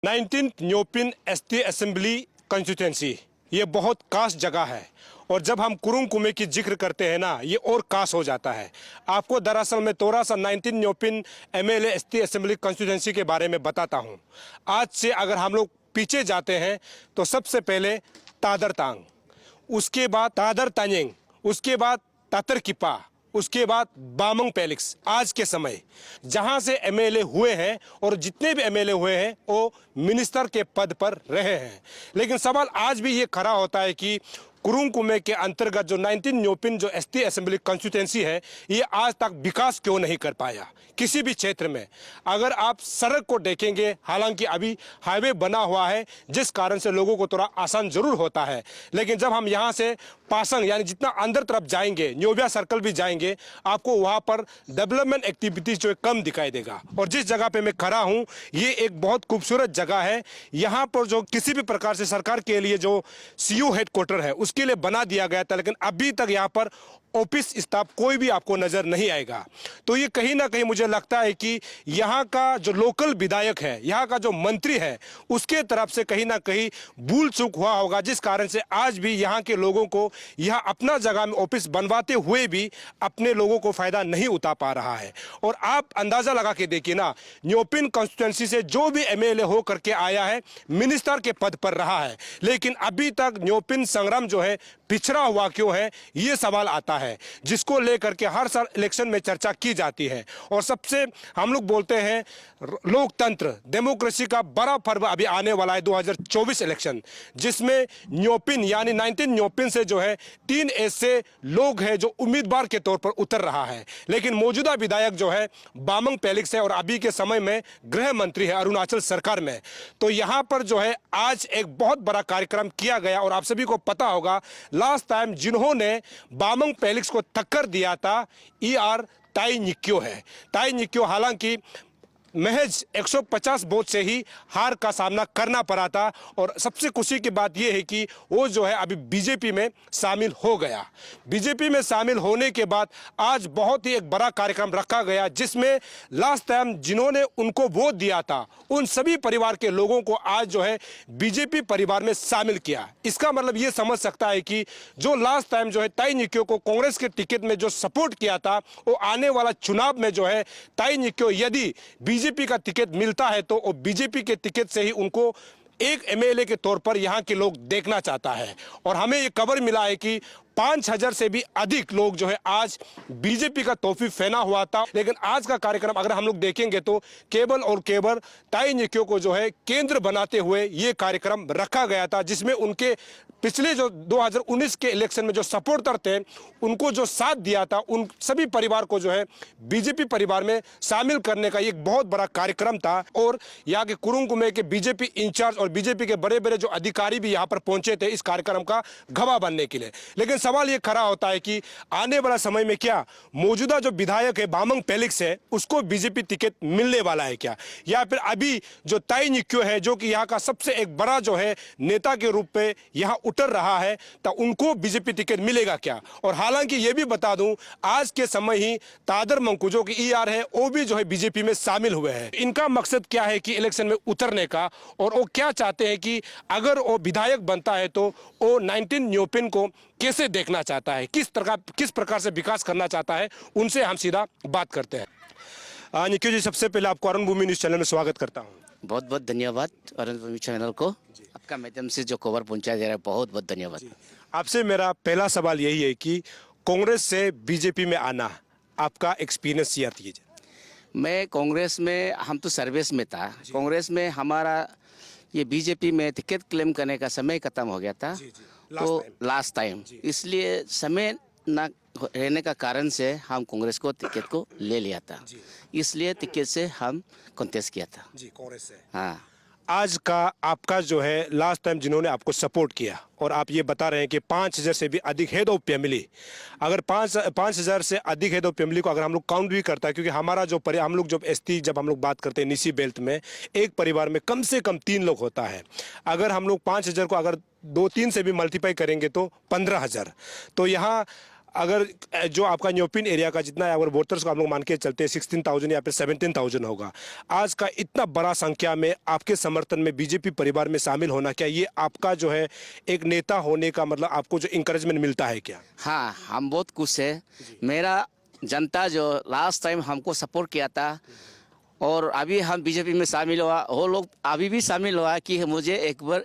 19th न्योपिन ST assembly constituency ये बहुत खास जगह है और जब हम कुरुंग कुमे की जिक्र करते हैं ना ये और खास हो जाता है। आपको दरअसल मैं थोड़ा सा 19 न्योपिन एमएलए एसटी असेंबली कंस्टिट्यूंसी के बारे में बताता हूँ। आज से अगर हम लोग पीछे जाते हैं तो सबसे पहले तादर तांग, उसके बाद तादर तांजेंग, उसके बाद तातर किपा, उसके बाद बामंग पेलिक्स। आज के समय जहां से एमएलए हुए हैं और जितने भी एमएलए हुए हैं वो मिनिस्टर के पद पर रहे हैं, लेकिन सवाल आज भी ये खड़ा होता है कि कुरुंग कुमे के अंतर्गत जो 19 न्योपिन जो एसटी असेंबली कॉन्स्टिट्यूंसी है ये आज तक विकास क्यों नहीं कर पाया किसी भी क्षेत्र में। अगर आप सड़क को देखेंगे, हालांकि अभी हाईवे बना हुआ है जिस कारण से लोगों को थोड़ा आसान जरूर होता है, लेकिन जब हम यहाँ से पासंग यानी जितना अंदर तरफ जाएंगे, न्योबिया सर्कल भी जाएंगे, आपको वहाँ पर डेवलपमेंट एक्टिविटीज जो है कम दिखाई देगा। और जिस जगह पे मैं खड़ा हूँ ये एक बहुत खूबसूरत जगह है। यहाँ पर जो किसी भी प्रकार से सरकार के लिए जो सीयू हेडक्वार्टर है उसके लिए बना दिया गया था, लेकिन अभी तक यहाँ पर ऑफिस स्टाफ कोई भी आपको नजर नहीं आएगा। तो ये कहीं ना कहीं मुझे लगता है कि यहाँ का जो लोकल विधायक है, यहाँ का जो मंत्री है, उसके तरफ से कहीं ना कहीं भूल चूक हुआ होगा, जिस कारण से आज भी यहाँ के लोगों को यहाँ अपना जगह में ऑफिस बनवाते हुए भी अपने लोगों को फायदा नहीं उठा पा रहा है। और आप अंदाजा लगा के देखिए ना, न्योपिन कॉन्स्टिट्यूंसी से जो भी एमएलए हो करके आया है मिनिस्टर के पद पर रहा है, लेकिन अभी तक न्योपिन संग्राम जो है पिछड़ा हुआ क्यों है ये सवाल आता है, जिसको लेकर के हर साल इलेक्शन में चर्चा की जाती है। और सबसे हम लोग बोलते हैं लोकतंत्र डेमोक्रेसी का बड़ा पर्व अभी आने वाला है 2024 इलेक्शन, जिसमें न्योपिन यानी 19 न्योपिन से जो है 3 ऐसे लोग हैं जो उम्मीदवार के तौर पर उतर रहा है, लेकिन मौजूदा विधायक जो है बामंग पेलिक्स है और अभी के समय में गृह मंत्री है अरुणाचल सरकार में। तो यहाँ पर जो है आज एक बहुत बड़ा कार्यक्रम किया गया और आप सभी को पता होगा लास्ट टाइम जिन्होंने बामंग पेलिक्स को टक्कर दिया था ER ताई निक्यो है। ताई निक्यो हालांकि महज 150 वोट से ही हार का सामना करना पड़ा था और सबसे खुशी की बात यह है कि वो जो है अभी बीजेपी में शामिल हो गया। बीजेपी में शामिल होने के बाद आज बहुत ही एक बड़ा कार्यक्रम रखा गया, जिसमें लास्ट टाइम जिन्होंने उनको वोट दिया था उन सभी परिवार के लोगों को आज जो है बीजेपी परिवार में शामिल किया। इसका मतलब ये समझ सकता है कि जो लास्ट टाइम जो है ताई निक्यो को कांग्रेस के टिकट में जो सपोर्ट किया था, वो आने वाला चुनाव में जो है ताई निक्यो यदि बीजेपी का टिकट मिलता है तो बीजेपी के टिकट से ही उनको एक एमएलए के तौर पर यहां के लोग देखना चाहता है। और हमें ये खबर मिला है कि 5000 से भी अधिक लोग जो है आज बीजेपी का तोहफी फेना हुआ था, लेकिन आज का कार्यक्रम अगर हम लोग देखेंगे तो केवल और केवल ताई निक्यो को जो है केंद्र बनाते हुए ये कार्यक्रम रखा गया था, जिसमें उनके पिछले जो 2019 के इलेक्शन में जो सपोर्टर थे उनको जो साथ दिया था उन सभी परिवार को जो है बीजेपी परिवार में शामिल करने का एक बहुत बड़ा कार्यक्रम था। और यहाँ के कुरुंग कुमे के बीजेपी इंचार्ज और बीजेपी के बड़े बड़े जो अधिकारी भी यहाँ पर पहुंचे थे इस कार्यक्रम का गवाह बनने के लिए। लेकिन सवाल ये खड़ा होता है कि आने वाला समय में क्या मौजूदा जो विधायक है बामंग पेलिक्स है उसको बीजेपी टिकट मिलने वाला है क्या, या फिर अभी जो ताई निक्यो है जो कि यहाँ का सबसे एक बड़ा जो है नेता के रूप में यहाँ उतर रहा है, तो उनको बीजेपी टिकट मिलेगा क्या। और हालांकि ये भी बता दूं आज के समय ही तादर मंकू जो कि ER है वो भी जो है बीजेपी में शामिल हुए हैं। इनका मकसद क्या है कि इलेक्शन में उतरने का, और वो क्या चाहते हैं कि अगर वो विधायक बनता है तो वो 19 न्योपिन को कैसे देखना चाहता है, किस प्रकार से विकास करना चाहता है, उनसे हम सीधा बात करते हैं। निक्यो जी, सबसे पहले आपको अरुण भूमि न्यूज चैनल में स्वागत करता हूँ। बहुत बहुत धन्यवाद अरुण भूमि चैनल को आपका माध्यम से जो खबर पहुंचाया जा रहा है, बहुत बहुत धन्यवाद। आपसे मेरा पहला सवाल यही है कि कांग्रेस से बीजेपी में आना आपका एक्सपीरियंस शेयर कीजिए। मैं कांग्रेस में, हम तो सर्विस में था कांग्रेस में, हमारा ये बीजेपी में टिकट क्लेम करने का समय खत्म हो गया था तो लास्ट टाइम, इसलिए समय ना रहने का कारण से हम कांग्रेस को टिकट को ले लिया था, इसलिए टिकट से हम कॉन्टेस्ट किया था जी कांग्रेस से। हाँ, आज का आपका जो है लास्ट टाइम जिन्होंने आपको सपोर्ट किया और आप ये बता रहे हैं कि 5000 से भी अधिक हेड ऑफ फैमिली, अगर 5000 से अधिक हेड ऑफ फैमिली को अगर हम लोग काउंट भी करता है, क्योंकि हमारा जो हम लोग जब एसटी जब हम लोग बात करते हैं निसी बेल्ट में एक परिवार में कम से कम 3 लोग होता है, अगर हम लोग 5000 को अगर 2-3 से भी मल्टीप्लाई करेंगे तो 15000। तो यहाँ अगर जो आपका न्योपिन एरिया का जितना है, अगर वोटर्स को आप लोग मान के चलते हैं 16,000 या फिर 17,000 होगा, आज का इतना बड़ा संख्या में आपके समर्थन में बीजेपी परिवार में शामिल होना, क्या ये आपका जो है एक नेता होने का मतलब आपको जो इंकरेजमेंट मिलता है क्या? हाँ, हम बहुत खुश है। मेरा जनता जो लास्ट टाइम हमको सपोर्ट किया था और अभी हम बीजेपी में शामिल हुआ, वो लोग अभी भी शामिल हुआ कि मुझे एक बार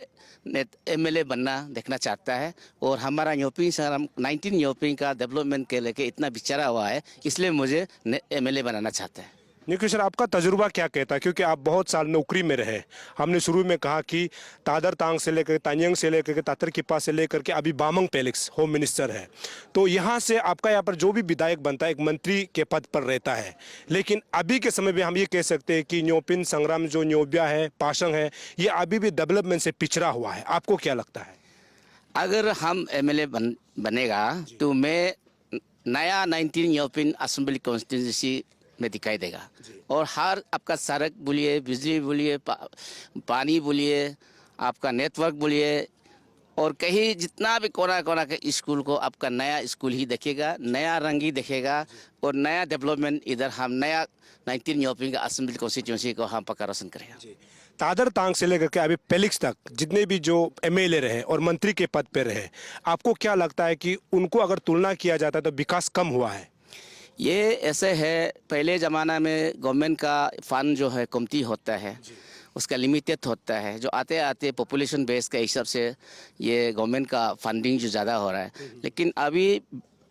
एमएलए बनना देखना चाहता है। और हमारा न्योपिंग संग्राम 19 न्योपिंग का डेवलपमेंट के लेके इतना बिचारा हुआ है, इसलिए मुझे एमएलए बनाना चाहता है। निखिल सर, आपका तजुर्बा क्या कहता है, क्योंकि आप बहुत साल नौकरी में रहे। हमने शुरू में कहा कि तादर तांग से लेकर तांजंग से लेकर के तातर किपा से लेकर के अभी बामंग पेलिक्स होम मिनिस्टर है, तो यहाँ से आपका यहाँ पर जो भी विधायक बनता है एक मंत्री के पद पर रहता है। लेकिन अभी के समय में हम ये कह सकते हैं कि न्योपिन संग्राम जो न्योबिया है, पाशंग है, ये अभी भी डेवलपमेंट से पिछड़ा हुआ है। आपको क्या लगता है? अगर हम एमएलए बनेगा तो मैं नया 19 न्योपिन असेंबली कॉन्स्टिट्यूंसी में दिखाई देगा। और हर आपका सड़क बोलिए, बिजली बोलिए, पानी बोलिए, आपका नेटवर्क बोलिए, और कहीं जितना भी कोना कोना के स्कूल को आपका नया स्कूल ही देखेगा, नया रंग ही देखेगा और नया डेवलपमेंट इधर हम नया 19 न्योपिंग असेंबली कॉन्स्टिट्यूंसी को हम पक्का रोशन करेगा। तादर तांग से लेकर के अभी पेलिक्स तक जितने भी जो एमएलए रहे और मंत्री के पद पे रहे, आपको क्या लगता है कि उनको अगर तुलना किया जाता है तो विकास कम हुआ है? ये ऐसे है, पहले ज़माना में गवर्नमेंट का फंड जो है कमती होता है, उसका लिमिटेड होता है। जो आते आते पॉपुलेशन बेस के हिसाब से ये गवर्नमेंट का फंडिंग जो ज़्यादा हो रहा है। लेकिन अभी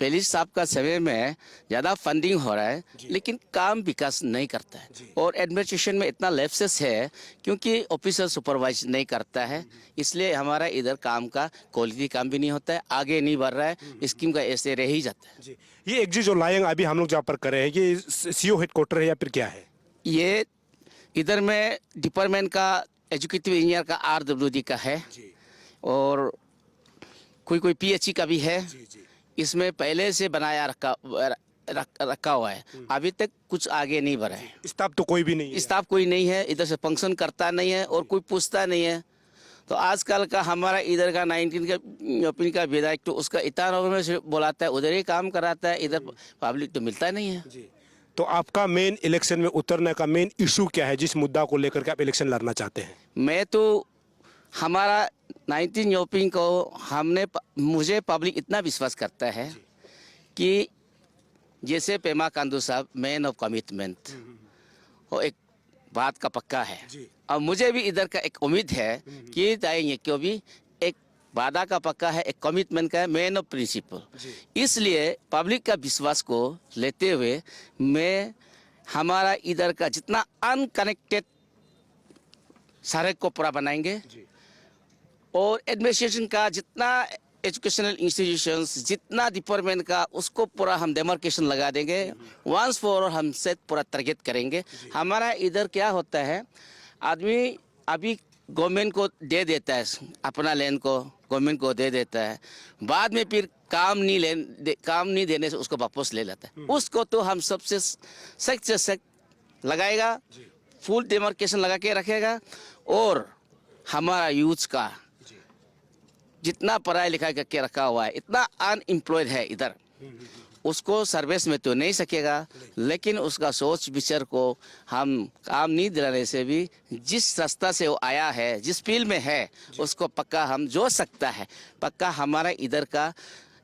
पेलिस साहब का समय में ज़्यादा फंडिंग हो रहा है, लेकिन काम विकास नहीं करता है। और एडमिनिस्ट्रेशन में इतना लैप्सेस है क्योंकि ऑफिसर सुपरवाइज नहीं करता है, इसलिए हमारा इधर काम का क्वालिटी काम भी नहीं होता है, आगे नहीं बढ़ रहा है, स्कीम का ऐसे रह ही जाता है। ये एक जो लायंग अभी हम लोग जहाँ पर कर रहे हैं, ये सीओ हेडक्वार्टर है या फिर क्या है? ये इधर में डिपार्टमेंट का एजुकेटिव इंजीनियर का RWD का है और कोई PHE का भी है। इसमें पहले से बनाया रखा हुआ है, अभी तक कुछ आगे नहीं बढ़ा है। स्टाफ तो कोई भी नहीं है? स्टाफ कोई नहीं है, इधर से फंक्शन करता नहीं है और कोई पूछता नहीं है। तो आजकल का हमारा इधर का 19 का न्योपिन का विधायक तो उसका इतना से बुलाता है, उधर ही काम कराता है, इधर पब्लिक तो मिलता नहीं है। तो आपका मेन इलेक्शन में उतरने का मेन इशू क्या है, जिस मुद्दा को लेकर के आप इलेक्शन लड़ना चाहते हैं? मैं तो हमारा 19 न्योपिंग को मुझे पब्लिक इतना विश्वास करता है कि जैसे पेमा खांडू साहब मैन ऑफ कमिटमेंट, वो एक बात का पक्का है। और मुझे भी इधर का एक उम्मीद है कि जाएंगे, क्यों भी एक वादा का पक्का है, एक कमिटमेंट का है, मैन ऑफ प्रिंसिपल। इसलिए पब्लिक का विश्वास को लेते हुए मैं हमारा इधर का जितना अनकनेक्टेड सड़क को पूरा बनाएंगे और एडमिनिस्ट्रेशन का जितना एजुकेशनल इंस्टीट्यूशंस जितना डिपार्टमेंट का उसको पूरा हम डेमार्केशन लगा देंगे। वंस फॉर ऑल हम सेट पूरा टारगेट करेंगे। हमारा इधर क्या होता है, आदमी अभी गवर्नमेंट को दे देता है, अपना लैंड को गवर्नमेंट को दे देता है, बाद में फिर काम नहीं देने से उसको वापस ले लेता है। उसको तो हम सबसे सख्त से सख्त लगाएगा, फुल डेमार्केशन लगा के रखेगा। और हमारा यूथ का जितना पढ़ाई लिखाई करके रखा हुआ है, इतना अनएम्प्लॉयड है इधर, उसको सर्विस में तो नहीं सकेगा, लेकिन उसका सोच विचार को हम काम नहीं दिलाने से भी जिस रास्ता से वो आया है, जिस फील्ड में है, उसको पक्का हम जोड़ सकता है। पक्का हमारा इधर का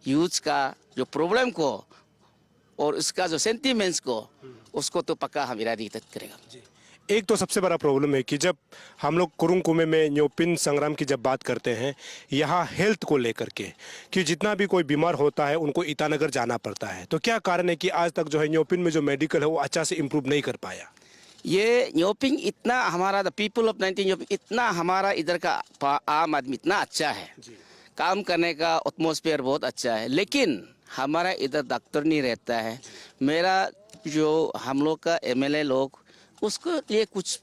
यूथ का जो प्रॉब्लम को और उसका जो सेंटिमेंट्स को, उसको तो पक्का हम इरादी करेगा। एक तो सबसे बड़ा प्रॉब्लम है कि जब हम लोग कुरुंग कुमे में न्योपिन संग्राम की जब बात करते हैं, यहाँ हेल्थ को लेकर के कि जितना भी कोई बीमार होता है उनको ईटानगर जाना पड़ता है, तो क्या कारण है कि आज तक जो है न्योपिन में जो मेडिकल है वो अच्छा से इम्प्रूव नहीं कर पाया? ये न्योपिंग इतना हमारा द पीपल ऑफ 19 न्योपिंग इतना हमारा इधर का आम आदमी इतना अच्छा है, काम करने का एटमॉस्फेयर बहुत अच्छा है, लेकिन हमारा इधर डॉक्टर नहीं रहता है। मेरा जो हम लोग का एमएलए लोग उसको ये कुछ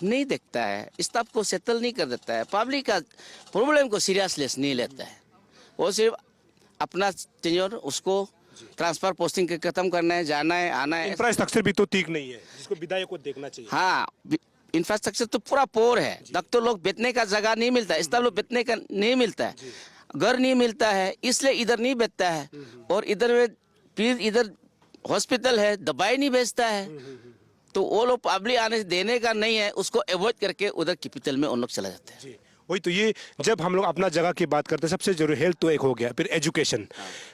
नहीं देखता है, स्टाफ को सेटल नहीं कर देता है, पब्लिक का प्रॉब्लम को सीरियसनेस नहीं लेता है। वो सिर्फ अपना टेन्योर उसको ट्रांसफर पोस्टिंग के खत्म करना है, जाना है, आना है। इंफ्रास्ट्रक्चर भी तो ठीक नहीं है जिसको विधायक को देखना चाहिए। हाँ, इंफ्रास्ट्रक्चर तो पूरा पोर है, डॉक्टर लोग बैठने का जगह नहीं मिलता, स्टाफ लोग बैठने का नहीं मिलता है। घर नहीं मिलता है, इसलिए इधर नहीं बेचता है। और इधर में फिर इधर हॉस्पिटल है, दवाई नहीं बेचता है। तो वो लोग पब्लिक आने देने का नहीं है, उसको अवॉइड करके उधर कैपिटल में उन लोग चला जाते हैं। जी, वही तो। ये जब हम लोग अपना जगह की बात करते हैं, सबसे जरूरी हेल्थ तो एक हो गया, फिर एजुकेशन।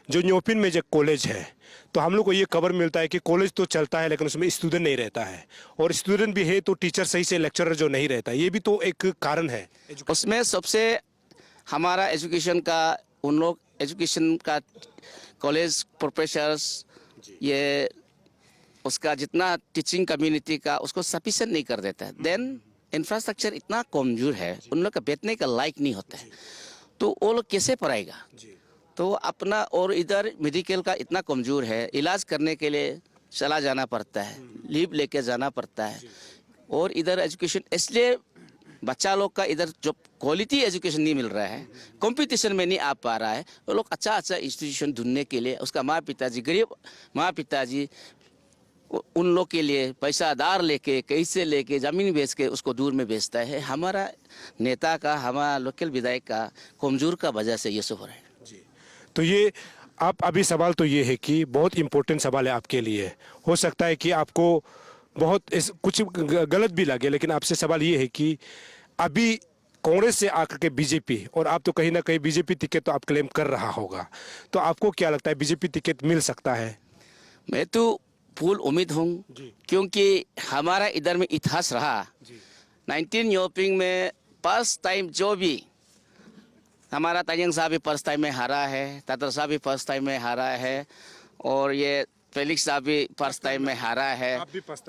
जो न्योपिन में जो कॉलेज है, तो हम लोग को ये खबर मिलता है कि कॉलेज तो चलता है लेकिन उसमें स्टूडेंट नहीं रहता है, और स्टूडेंट भी है तो टीचर सही से, लेक्चरर जो नहीं रहता, ये भी तो एक कारण है। उसमें सबसे हमारा एजुकेशन का, उन लोग एजुकेशन का कॉलेज प्रोफेसर्स, ये उसका जितना टीचिंग कम्युनिटी का उसको सफिशिएंट नहीं कर देता है। देन इंफ्रास्ट्रक्चर इतना कमजोर है, उन लोग का बैठने का लायक नहीं होता है, तो वो लोग कैसे पढ़ाएगा? तो अपना, और इधर मेडिकल का इतना कमजोर है, इलाज करने के लिए चला जाना पड़ता है, लीव लेके जाना पड़ता है। और इधर एजुकेशन, इसलिए बच्चा लोग का इधर जो क्वालिटी एजुकेशन नहीं मिल रहा है, कंपटीशन में नहीं आ पा रहा है। वो लोग अच्छा अच्छा इंस्टीट्यूशन ढूंढने के लिए, उसका माँ पिताजी, गरीब माँ पिताजी उन लोग के लिए पैसा दार लेके, कैसे लेके, ज़मीन बेच के उसको दूर में बेचता है। हमारा नेता का, हमारा लोकल विधायक का कमजोर का वजह से ये सब हो रहा है। तो ये आप अभी सवाल तो ये है कि बहुत इम्पोर्टेंट सवाल है आपके लिए। हो सकता है कि आपको बहुत कुछ गलत भी लगे, लेकिन आपसे सवाल ये है कि अभी कांग्रेस से आकर के बीजेपी, और आप तो कहीं ना कहीं बीजेपी टिकट तो आप क्लेम कर रहा होगा, तो आपको क्या लगता है बीजेपी टिकट मिल सकता है? मैं तो फुल उम्मीद हूँ, क्योंकि हमारा इधर में इतिहास रहा। 19 योपिंग में फर्स्ट टाइम जो भी हमारा तायंग साहब भी फर्स्ट टाइम में हारा है, तातर साहब भी फर्स्ट टाइम में हारा है, और ये फेलिक्स साहब भी फर्स्ट टाइम में हारा है,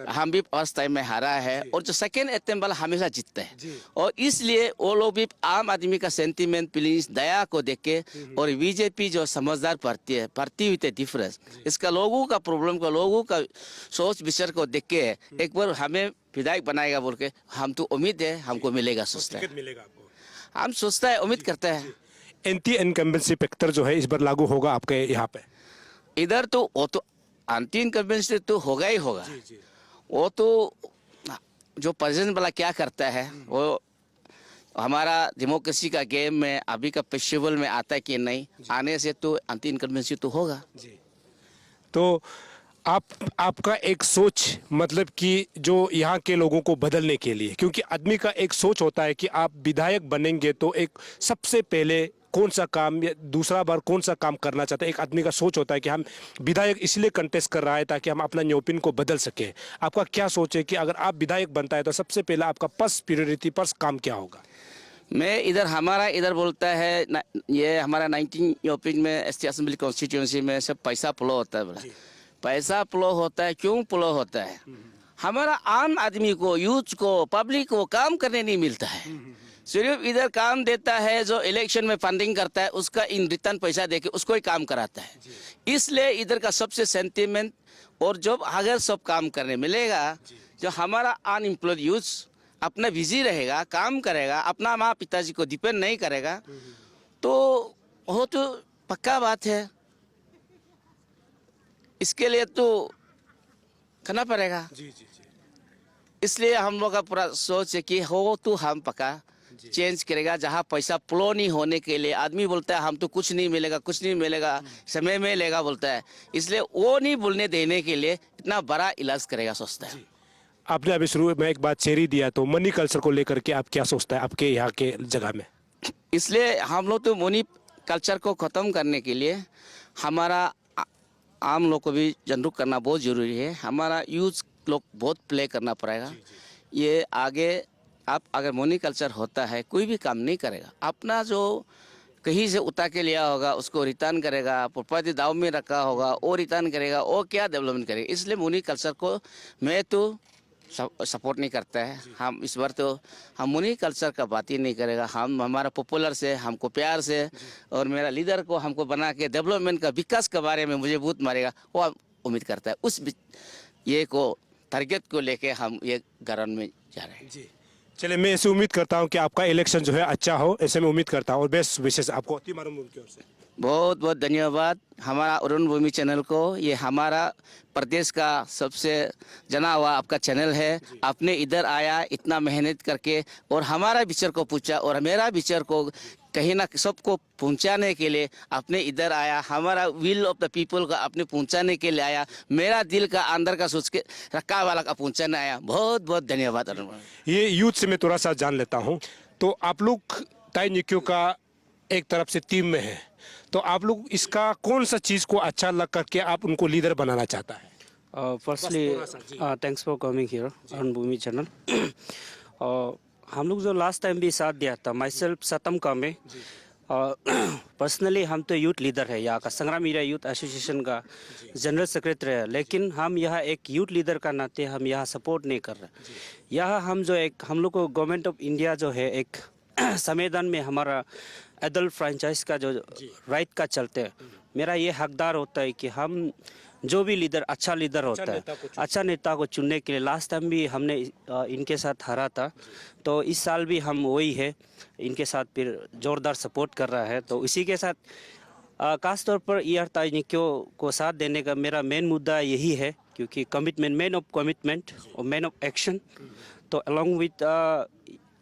हम भी फर्स्ट टाइम में हारा है। और जो सेकेंड अटेम्प्ट वाला हमेशा जीतते हैं, और इसलिए वो लोग भी आम आदमी का सेंटीमेंट, प्लीज दया को देख के, और बीजेपी जो समझदार पार्टी है, पार्टी विद डिफरेंस, इसका लोगों का प्रॉब्लम का, लोगों का सोच विचार को देख के एक बार हमें विधायक बनाएगा बोल के हम तो उम्मीद है हमको मिलेगा, सोचता है, हम सोचता है, उम्मीद करते हैं। एंटी इनकम्बेंसी फैक्टर जो है इस बार लागू होगा आपके यहाँ पे? इधर तो वो तो एंटी इनकम्बेंसी तो होगा ही होगा। वो तो जो प्रेसिडेंट वाला क्या करता है, वो हमारा डेमोक्रेसी का गेम में अभी का फेस्टिवल में आता है कि नहीं, आने से तो एंटी इनकम्बेंसी तो होगा। तो आपका एक सोच, मतलब कि जो यहाँ के लोगों को बदलने के लिए, क्योंकि आदमी का एक सोच होता है कि आप विधायक बनेंगे तो एक सबसे पहले कौन सा काम, या दूसरा बार कौन सा काम करना चाहता है, एक आदमी का सोच होता है कि हम विधायक इसलिए कंटेस्ट कर रहा है ताकि हम अपना न्योपिन को बदल सके। आपका क्या सोच है कि अगर आप विधायक बनता है तो सबसे पहला आपका फर्स्ट प्रायोरिटी, फर्स्ट काम क्या होगा? मैं इधर, हमारा इधर बोलता है ये हमारा 19 योपिंग में एसटी असेंबली कॉन्स्टिट्यूंसी में सब पैसा फ्लो होता है। बोला पैसा फ्लो होता है, क्यों फ्लो होता है? हमारा आम आदमी को, यूथ को, पब्लिक को काम करने नहीं मिलता है। सिर्फ इधर काम देता है जो इलेक्शन में फंडिंग करता है, उसका इन रिटर्न पैसा देके उसको ही काम कराता है। इसलिए इधर का सबसे सेंटीमेंट, और जब अगर सब काम करने मिलेगा, जो हमारा अनएम्प्लॉयड यूथ अपना बिजी रहेगा, काम करेगा, अपना माँ पिताजी को डिपेंड नहीं करेगा, तो वो तो पक्का बात है। इसके लिए तो करना पड़ेगा। इसलिए हम लोग का पूरा सोच है कि हो तो हम पक्का चेंज करेगा। जहाँ पैसा फ्लो नहीं होने के लिए आदमी बोलता है हम तो कुछ नहीं मिलेगा, कुछ नहीं मिलेगा, समय में लेगा बोलता है, इसलिए वो नहीं बोलने देने के लिए इतना बड़ा इलाज करेगा, सोचता है। आपने अभी शुरू में एक बात चेरी दिया, तो मनी कल्चर को लेकर के आप क्या सोचता है आपके यहाँ के जगह में? इसलिए हम लोग तो मनी कल्चर को ख़त्म करने के लिए हमारा आम लोग को भी जागरूक करना बहुत ज़रूरी है। हमारा यूथ लोग बहुत प्ले करना पड़ेगा। ये आगे आप अगर मनी कल्चर होता है, कोई भी काम नहीं करेगा, अपना जो कहीं से उठा के लिया होगा उसको रिटर्न करेगा, प्रॉपर्टी दाव में रखा होगा वो रिटर्न करेगा, वो क्या डेवलपमेंट करेगा। इसलिए मनी कल्चर को मैं तो सपोर्ट नहीं करता है। हम इस बार तो हम मनी कल्चर का बात ही नहीं करेगा। हम हमारा पॉपुलर से, हमको प्यार से, और मेरा लीडर को हमको बना के डेवलपमेंट का, विकास के बारे में मुझे बहुत मारेगा, वो उम्मीद करता है। उस ये को टारगेट को लेके हम ये ग्राउंड में जा रहे हैं। जी चलिए, मैं ऐसे उम्मीद करता हूँ कि आपका इलेक्शन जो है अच्छा हो, ऐसे में उम्मीद करता हूँ, और बेस्ट विशेष आपको अति मारूम की ओर से। बहुत बहुत धन्यवाद हमारा अरुण भूमि चैनल को। ये हमारा प्रदेश का सबसे जना हुआ आपका चैनल है। आपने इधर आया इतना मेहनत करके और हमारा विचार को पूछा और मेरा विचार को कहीं ना सबको पहुंचाने के लिए आपने इधर आया। हमारा विल ऑफ द पीपल का आपने पहुंचाने के लिए आया। मेरा दिल का अंदर का सोच के रखा वाला का पहुंचाने आया। बहुत बहुत धन्यवाद अरुण भाई। ये यूथ से मैं थोड़ा सा जान लेता हूँ। तो आप लोग ताई निक्यो का एक तरफ से टीम में है, तो आप लोग इसका कौन सा चीज़ को अच्छा लग करके आप उनको लीडर बनाना चाहता है? Firstly thanks for coming here Arun Bhumi channel. हम लोग जो लास्ट टाइम भी साथ दिया था, माई सेल्फ सतम कामे, पर्सनली हम तो यूथ लीडर है यहाँ का, संग्राम एरिया यूथ एसोसिएशन का जनरल सेक्रेटरी है। लेकिन हम यहाँ एक यूथ लीडर का नाते हम यहाँ सपोर्ट नहीं कर रहे। यहाँ हम जो एक हम लोग को गवर्नमेंट ऑफ इंडिया जो है एक संविधान में हमारा एडल्ट फ्रेंचाइज का जो राइट का चलते हैं, मेरा ये हकदार होता है कि हम जो भी लीडर अच्छा लीडर होता है, अच्छा नेता को चुनने के लिए। लास्ट टाइम भी हमने इनके साथ हारा था, तो इस साल भी हम वही है, इनके साथ फिर जोरदार सपोर्ट कर रहा है। तो इसी के साथ खास तौर पर ईआर ताई निक्यो को साथ देने का मेरा मेन मुद्दा यही है, क्योंकि कमिटमेंट, मैन ऑफ कमिटमेंट और मैन ऑफ एक्शन। तो अलॉन्ग विथ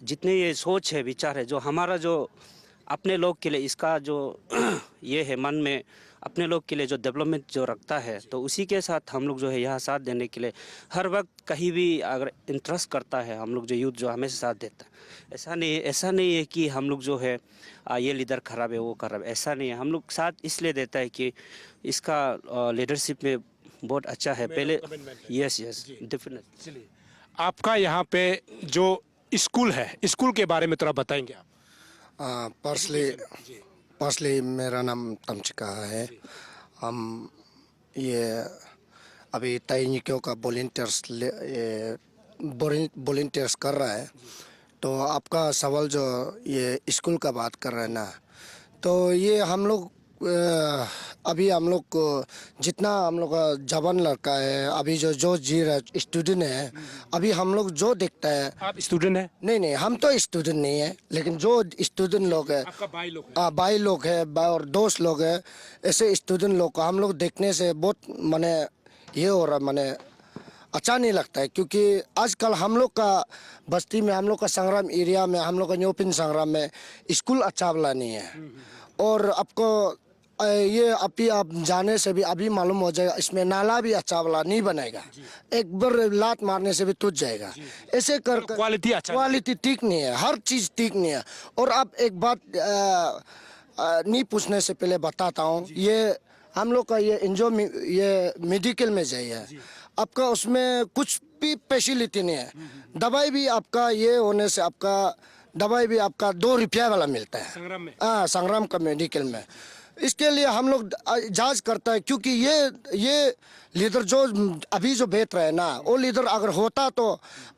जितने ये सोच है, विचार है, जो हमारा जो अपने लोग के लिए इसका जो ये है मन में, अपने लोग के लिए जो डेवलपमेंट जो रखता है, तो उसी के साथ हम लोग जो है यहाँ साथ देने के लिए हर वक्त कहीं भी अगर इंटरेस्ट करता है, हम लोग जो यूथ जो हमेशा साथ देता है। ऐसा नहीं है कि हम लोग जो है ये लीडर खराब है, वो खराब है, ऐसा नहीं है। हम लोग साथ इसलिए देता है कि इसका लीडरशिप में बहुत अच्छा है पहले। Yes definitely. आपका यहाँ पे जो स्कूल है, स्कूल के बारे में थोड़ा बताएंगे आप? पर्सली मेरा नाम तमचिका है। हम ये अभी ताई निक्यो का वॉलंटियर्स कर रहा है। तो आपका सवाल जो ये स्कूल का बात कर रहे हैं ना, तो ये हम लोग अभी हम लोग को जितना हम लोग का जवान लड़का है, अभी जो जी रहा स्टूडेंट है, अभी हम लोग जो देखता है। आप स्टूडेंट हैं? नहीं, हम तो स्टूडेंट नहीं है, लेकिन जो स्टूडेंट लोग है, आपका भाई लोग है? और दोस्त लोग है, ऐसे स्टूडेंट लोग को हम लोग देखने से बहुत माने ये हो रहा, माने अच्छा नहीं लगता है। क्योंकि आजकल हम लोग का बस्ती में, हम लोग का संग्राम एरिया में, हम लोग का न्योपिन संग्राम में स्कूल अच्छा वाला नहीं है। और आपको ये अभी आप जाने से भी अभी मालूम हो जाएगा, इसमें नाला भी अच्छा वाला नहीं बनेगा, एक बार लात मारने से भी टूट जाएगा। ऐसे कर क्वालिटी ठीक नहीं है, हर चीज ठीक नहीं है। और आप एक बात नहीं पूछने से पहले बताता हूँ, ये हम लोग का ये मेडिकल में जाइए, आपका उसमें कुछ भी फैसिलिटी नहीं है। दवाई भी आपका ये होने से आपका दवाई भी आपका 2 रुपया वाला मिलता है संग्राम में। संग्राम का मेडिकल में। इसके लिए हम लोग जांच करता है, क्योंकि ये लीडर जो अभी जो बैठ रहे हैं ना, वो लीडर अगर होता तो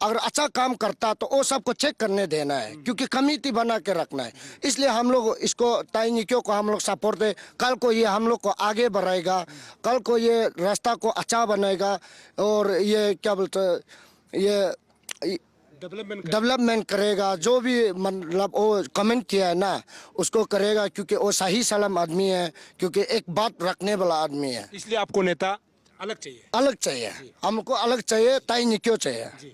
अगर अच्छा काम करता तो वो सबको चेक करने देना है, क्योंकि कमेटी बना के रखना है। इसलिए हम लोग इसको ताई निक्यो को हम लोग सपोर्ट दे। कल को ये हम लोग को आगे बढ़ाएगा, कल को ये रास्ता को अच्छा बनाएगा, और ये क्या बोलते ये डेवलपमेंट करेगा। जो भी मतलब वो कमेंट किया है ना, उसको करेगा, क्योंकि वो सही सलाम आदमी है, क्योंकि एक बात रखने वाला आदमी है। इसलिए आपको नेता अलग चाहिए? हमको अलग चाहिए, ताई निक्यो चाहिए।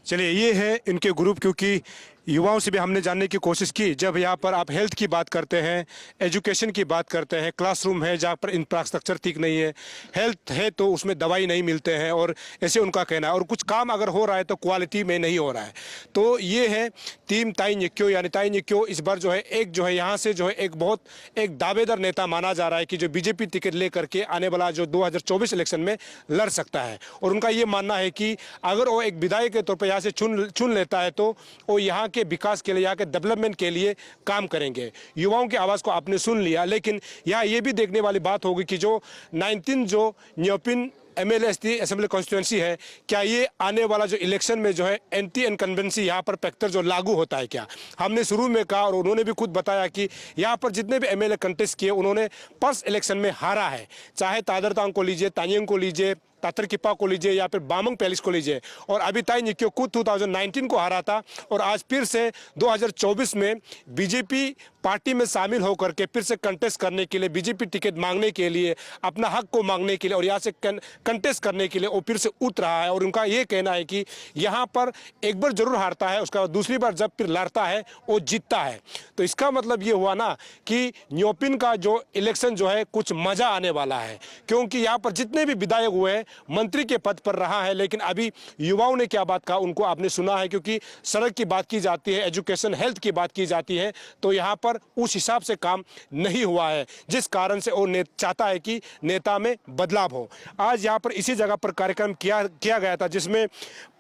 चलिए, ये है इनके ग्रुप। क्योंकि युवाओं से भी हमने जानने की कोशिश की, जब यहाँ पर आप हेल्थ की बात करते हैं, एजुकेशन की बात करते हैं, क्लासरूम है जहाँ पर इंफ्रास्ट्रक्चर ठीक नहीं है, हेल्थ है तो उसमें दवाई नहीं मिलते हैं, और ऐसे उनका कहना है, और कुछ काम अगर हो रहा है तो क्वालिटी में नहीं हो रहा है। तो ये है टीम ताई निक्यो, यानी ताई निक्यो इस बार जो है यहाँ से जो है एक दावेदार नेता माना जा रहा है कि जो बीजेपी टिकट लेकर के आने वाला जो 2024 इलेक्शन में लड़ सकता है। और उनका ये मानना है कि अगर वो एक विधायक के तौर पर यहाँ से चुन लेता है तो वो यहाँ के विकास के लिए, यहाँ के डेवलपमेंट के लिए काम करेंगे। युवाओं की आवाज़ को आपने सुन लिया, लेकिन यहाँ ये भी देखने वाली बात होगी कि जो 19 जो न्योपिन MLST असेंबली कॉन्स्टिट्यूंसी है, क्या ये आने वाला जो इलेक्शन में जो है एंटी इनकम्बेंसी यहाँ पर फैक्टर जो लागू होता है क्या? हमने शुरू में कहा और उन्होंने भी खुद बताया कि यहाँ पर जितने भी MLA कंटेस्ट किए उन्होंने फर्स्ट इलेक्शन में हारा है, चाहे तादरतांग को लीजिए, तानियंग को लीजिए, तातर किपा को लीजिए, या फिर बामंग पैलेस को लीजिए। और अभी ताई निक्यो खुद 2019 को हारा था, और आज फिर से 2024 में बीजेपी पार्टी में शामिल होकर के फिर से कंटेस्ट करने के लिए, बीजेपी टिकट मांगने के लिए, अपना हक को मांगने के लिए और यहाँ से कंटेस्ट करने के लिए वो फिर से उठ रहा है। और उनका ये कहना है कि यहाँ पर एक बार जरूर हारता है, उसका दूसरी बार जब फिर लड़ता है वो जीतता है। तो इसका मतलब ये हुआ ना कि न्योपिन का जो इलेक्शन जो है कुछ मजा आने वाला है, क्योंकि यहाँ पर जितने भी विधायक हुए हैं मंत्री के पद पर रहा है, लेकिन अभी युवाओं ने क्या बात कहा उनको आपने सुना है, क्योंकि सड़क की बात की जाती है, एजुकेशन हेल्थ की बात की जाती है, तो यहाँ पर उस हिसाब से काम नहीं हुआ है, जिस कारण से वो चाहता है कि नेता में बदलाव हो। आज यहाँ पर इसी जगह पर कार्यक्रम किया गया था, जिसमें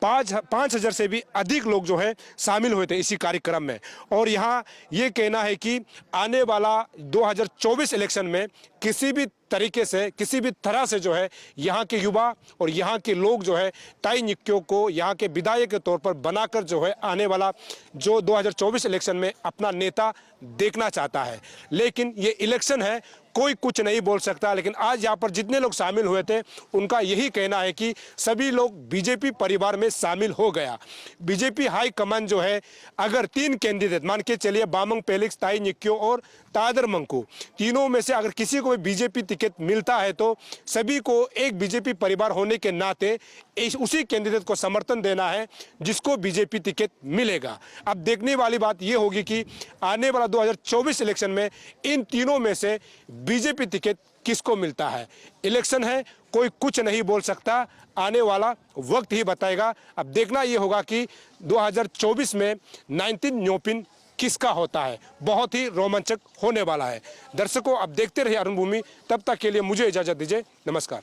5,000 से भी अधिक लोग जो है शामिल हुए थे इसी कार्यक्रम में। और यहाँ ये कहना है कि आने वाला 2024 इलेक्शन में किसी भी तरीके से, किसी भी तरह से जो है यहाँ के युवा और यहाँ के लोग जो है ताई निक्यो को यहाँ के विधायक के तौर पर बनाकर जो है आने वाला जो 2024 इलेक्शन में अपना नेता देखना चाहता है। लेकिन ये इलेक्शन है, कोई कुछ नहीं बोल सकता। लेकिन आज यहाँ पर जितने लोग शामिल हुए थे उनका यही कहना है कि सभी लोग बीजेपी परिवार में शामिल हो गया। बीजेपी हाई कमान जो है, अगर 3 कैंडिडेट मान के चलिए, बामंग फेलिक्स, ताई निक्यो और तादर मंकू, तीनों में से अगर किसी को भी बीजेपी टिकट मिलता है तो सभी को एक बीजेपी परिवार होने के नाते उसी कैंडिडेट को समर्थन देना है जिसको बीजेपी टिकट मिलेगा। अब देखने वाली बात यह होगी कि आने वाला 2024 इलेक्शन में इन तीनों में से बीजेपी टिकट किसको मिलता है। इलेक्शन है, कोई कुछ नहीं बोल सकता, आने वाला वक्त ही बताएगा। अब देखना यह होगा कि 2024 में 19 न्योपिन किसका होता है। बहुत ही रोमांचक होने वाला है। दर्शकों, अब देखते रहिए अरुण भूमि, तब तक के लिए मुझे इजाजत दीजिए। नमस्कार।